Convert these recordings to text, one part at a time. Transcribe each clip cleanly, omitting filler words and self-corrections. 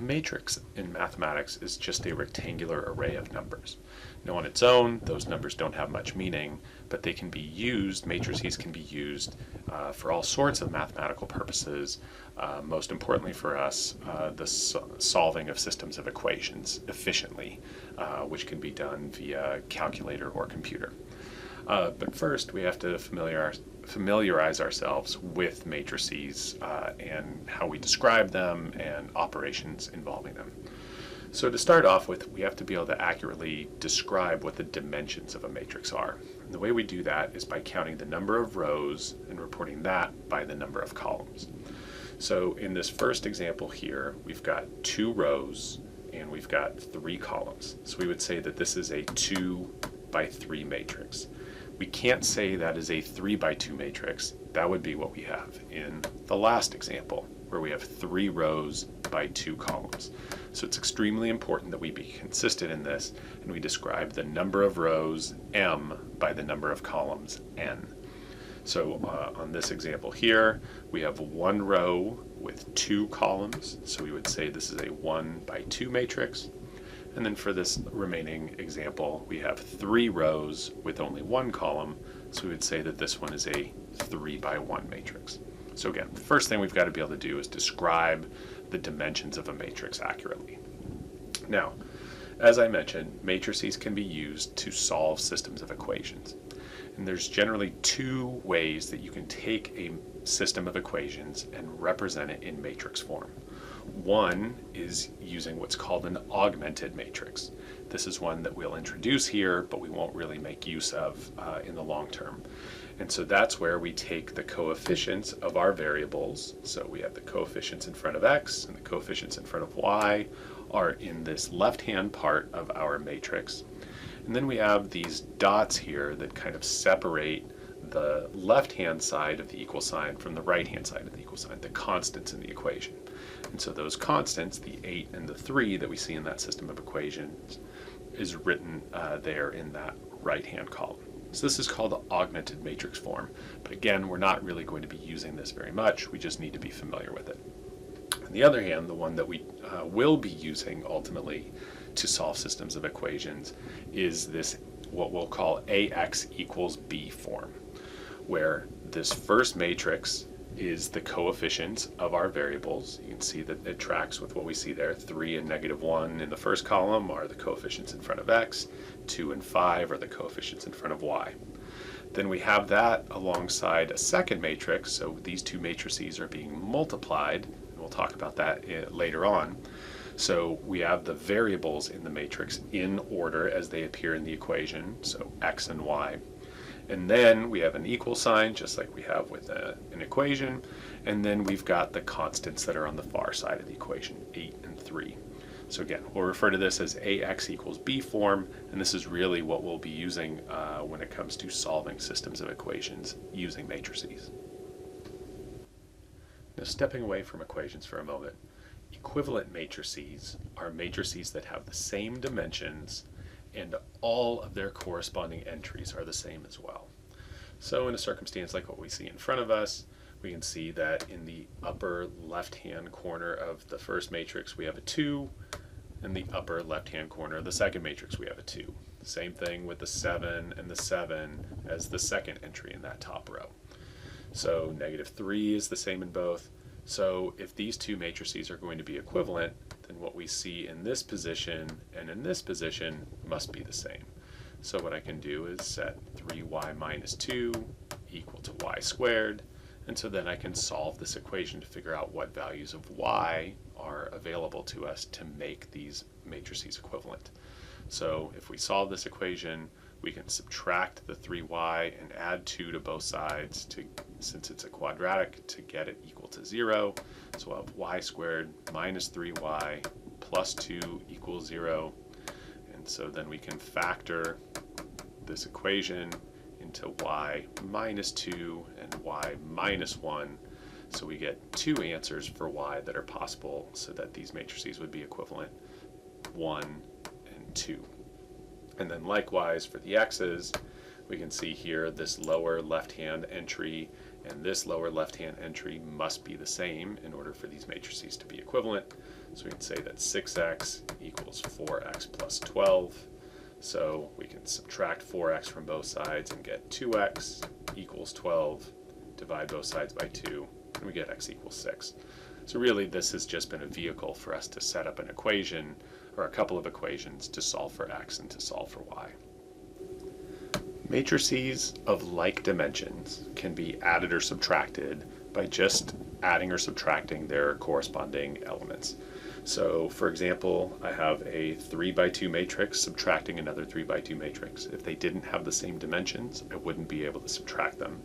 matrix in mathematics is just a rectangular array of numbers. Now on its own, those numbers don't have much meaning, but they can be used, matrices can be used for all sorts of mathematical purposes, most importantly for us, the solving of systems of equations efficiently, which can be done via calculator or computer. But first, we have to familiarize ourselves with matrices and how we describe them and operations involving them. So to start off with, we have to be able to accurately describe what the dimensions of a matrix are. And the way we do that is by counting the number of rows and reporting that by the number of columns. So in this first example here, we've got 2 rows and we've got 3 columns. So we would say that this is a 2 by 3 matrix. We can't say that is a 3 by 2 matrix. That would be what we have in the last example, where we have 3 rows by 2 columns. So it's extremely important that we be consistent in this, and we describe the number of rows, m, by the number of columns, n. So on this example here, we have 1 row with 2 columns, so we would say this is a 1 by 2 matrix. And then for this remaining example, we have 3 rows with only 1 column, so we would say that this one is a 3 by 1 matrix. So again, the first thing we've got to be able to do is describe the dimensions of a matrix accurately. Now, as I mentioned, matrices can be used to solve systems of equations. And there's generally 2 ways that you can take a system of equations and represent it in matrix form. One is using what's called an augmented matrix. This is one that we'll introduce here, but we won't really make use of in the long term. And so that's where we take the coefficients of our variables. So we have the coefficients in front of x and the coefficients in front of y are in this left-hand part of our matrix. And then we have these dots here that kind of separate the left-hand side of the equal sign from the right-hand side of the equal sign, the constants in the equation. And so those constants, the 8 and the 3 that we see in that system of equations, is written there in that right-hand column. So this is called the augmented matrix form. But again, we're not really going to be using this very much. We just need to be familiar with it. On the other hand, the one that we will be using ultimately to solve systems of equations is this, what we'll call AX equals B form, where this first matrix is the coefficients of our variables. You can see that it tracks with what we see there. 3 and -1 in the first column are the coefficients in front of x. 2 and 5 are the coefficients in front of y. Then we have that alongside a second matrix, so these 2 matrices are being multiplied, and we'll talk about that later on. So we have the variables in the matrix in order as they appear in the equation, so x and y. And then we have an equal sign, just like we have with an equation. And then we've got the constants that are on the far side of the equation, 8 and 3. So again, we'll refer to this as AX equals B form, and this is really what we'll be using when it comes to solving systems of equations using matrices. Now, stepping away from equations for a moment, equivalent matrices are matrices that have the same dimensions and all of their corresponding entries are the same as well. So in a circumstance like what we see in front of us, we can see that in the upper left-hand corner of the first matrix we have a 2, in the upper left-hand corner of the second matrix we have a 2. Same thing with the 7 and the 7 as the second entry in that top row. So -3 is the same in both. So if these 2 matrices are going to be equivalent, then what we see in this position and in this position must be the same. So what I can do is set 3y minus 2 equal to y squared, and so then I can solve this equation to figure out what values of y are available to us to make these matrices equivalent. So if we solve this equation, we can subtract the 3y and add 2 to both sides since it's a quadratic to get it equal to 0. So we'll have y squared minus 3y plus 2 equals 0. And so then we can factor this equation into y minus 2 and y minus 1. So we get 2 answers for y that are possible so that these matrices would be equivalent, 1 and 2. And then likewise for the x's, we can see here this lower left-hand entry and this lower left-hand entry must be the same in order for these matrices to be equivalent. So we can say that 6x equals 4x plus 12. So we can subtract 4x from both sides and get 2x equals 12, divide both sides by 2, and we get x equals 6. So really this has just been a vehicle for us to set up an equation or a couple of equations to solve for x and to solve for y. Matrices of like dimensions can be added or subtracted by just adding or subtracting their corresponding elements. So for example, I have a 3 by 2 matrix subtracting another 3 by 2 matrix. If they didn't have the same dimensions, I wouldn't be able to subtract them.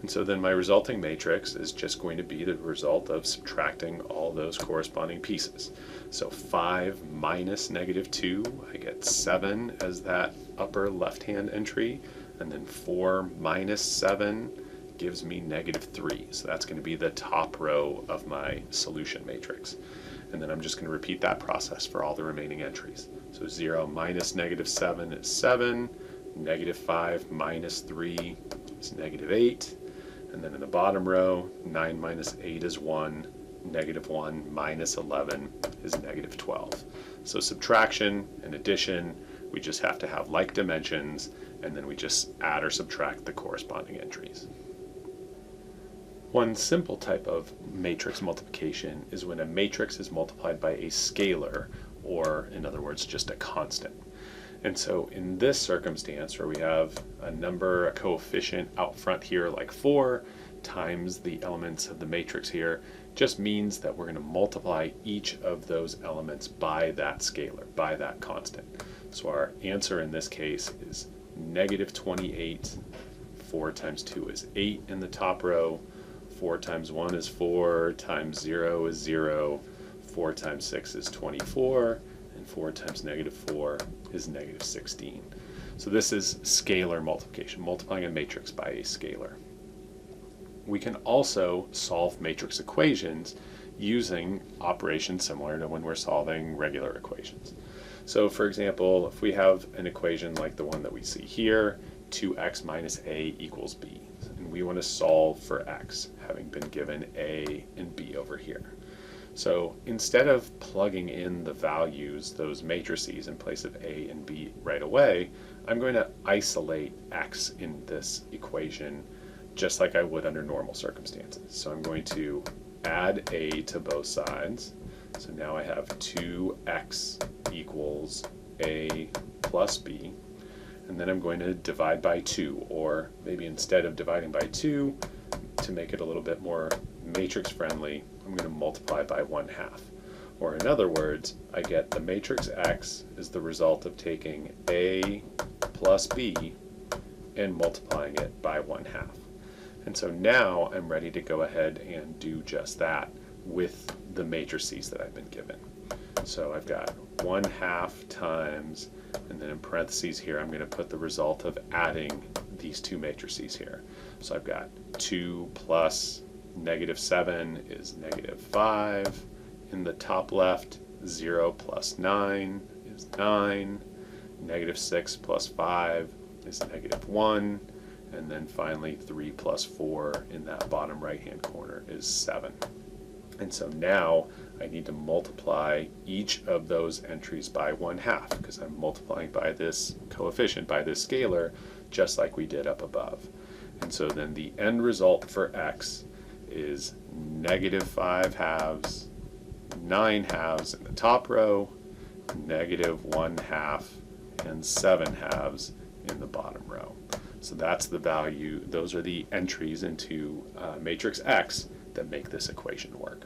And so then my resulting matrix is just going to be the result of subtracting all those corresponding pieces. So 5 minus negative 2, I get 7 as that upper left-hand entry, and then 4 minus 7 gives me negative 3. So that's going to be the top row of my solution matrix. And then I'm just going to repeat that process for all the remaining entries. So 0 minus negative 7 is 7, negative 5 minus 3 is negative 8, and then in the bottom row, 9 minus 8 is 1, negative 1 minus 11 is negative 12. So subtraction and addition, we just have to have like dimensions, and then we just add or subtract the corresponding entries. One simple type of matrix multiplication is when a matrix is multiplied by a scalar, or in other words, just a constant. And so in this circumstance where we have a number, a coefficient out front here like 4 times the elements of the matrix here, just means that we're going to multiply each of those elements by that scalar, by that constant. So our answer in this case is negative 28, 4 times 2 is 8 in the top row, 4 times 1 is 4, times 0 is 0, 4 times 6 is 24, and 4 times negative 4 is negative 16. So this is scalar multiplication, multiplying a matrix by a scalar. We can also solve matrix equations using operations similar to when we're solving regular equations. So for example, if we have an equation like the one that we see here, 2x minus a equals b, and we want to solve for x, having been given a and b over here. So instead of plugging in the values, those matrices in place of a and b right away, I'm going to isolate x in this equation just like I would under normal circumstances. So I'm going to add a to both sides. So now I have 2x equals a plus b. And then I'm going to divide by 2, or maybe instead of dividing by 2, to make it a little bit more matrix friendly, I'm going to multiply by 1/2. Or in other words, I get the matrix X is the result of taking A plus B and multiplying it by 1/2. And so now I'm ready to go ahead and do just that with the matrices that I've been given. So I've got 1/2 times, and then in parentheses here I'm going to put the result of adding these two matrices here. So I've got 2 plus negative 7 is negative 5. In the top left, 0 plus 9 is 9. Negative 6 plus 5 is negative 1. And then finally 3 plus 4 in that bottom right hand corner is 7. And so now I need to multiply each of those entries by 1/2 because I'm multiplying by this coefficient, by this scalar, just like we did up above. And so then the end result for x is negative 5/2, 9/2 in the top row, negative 1/2, and 7/2 in the bottom row. So that's the value, those are the entries into matrix X that make this equation work.